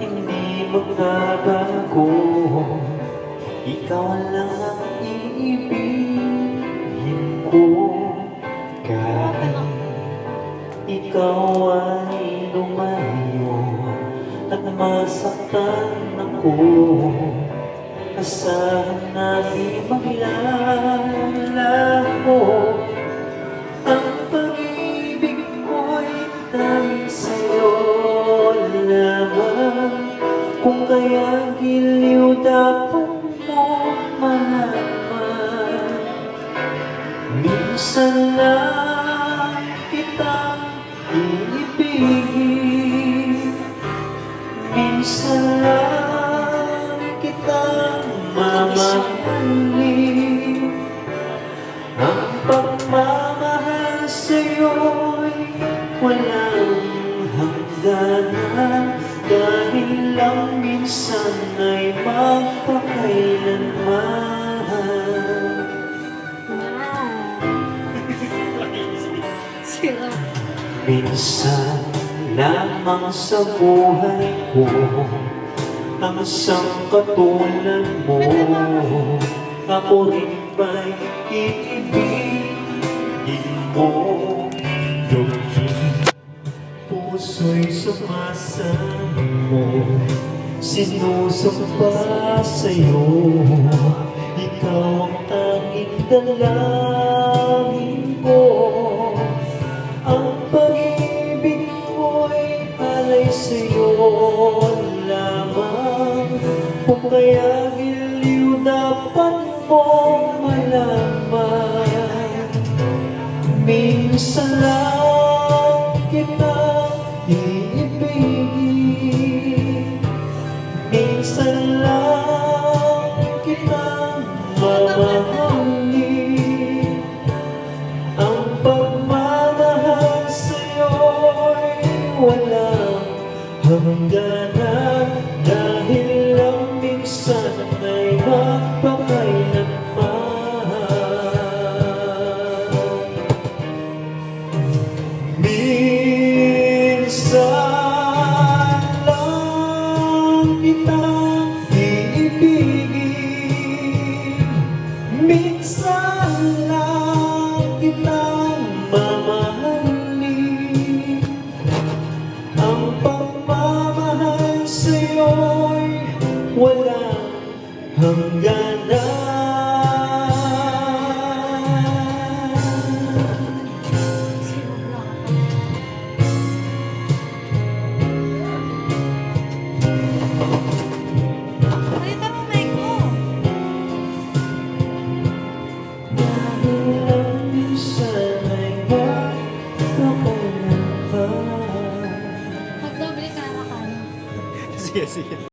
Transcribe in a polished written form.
hindi magbabago. Ikaw lang ang iibigin ko. Kahit ikaw ay lumayo at masaktan ako, asahan na di maglalaho. Ang pag-ibig ko'y tanging sa'yo lamang. Kung kaya giliw dapat mo malaman. Minsan lang kitang iibigin, minsan lang kitang mamahalin. Ang pagmamahal sa'yo'y walang hangganan, dahil lang minsan ay magpakailanman. Minsan lamang sa buhay ko ang isang katulad mo. Ako rin ba'y iibigin mo? Yung puso'y sumasama mo, sinusumpa sa'yo. Ikaw ang tanging dalangin ko. Ang pag-ibig ko'y alay sa'yo lamang. Kung kaya giliw dapat mong malaman. Minsan lang kitang iibigin, minsan lang kitang mamahalin. Ang pagmamahal sa'yo'y walang hangganan, dahil lang minsan ay magpakailanman. Minsan lang kitang iibigin, minsan lang kitang mamahalin. Ang pagmamahal sa'yo'y walang hangganan. Sige, sige.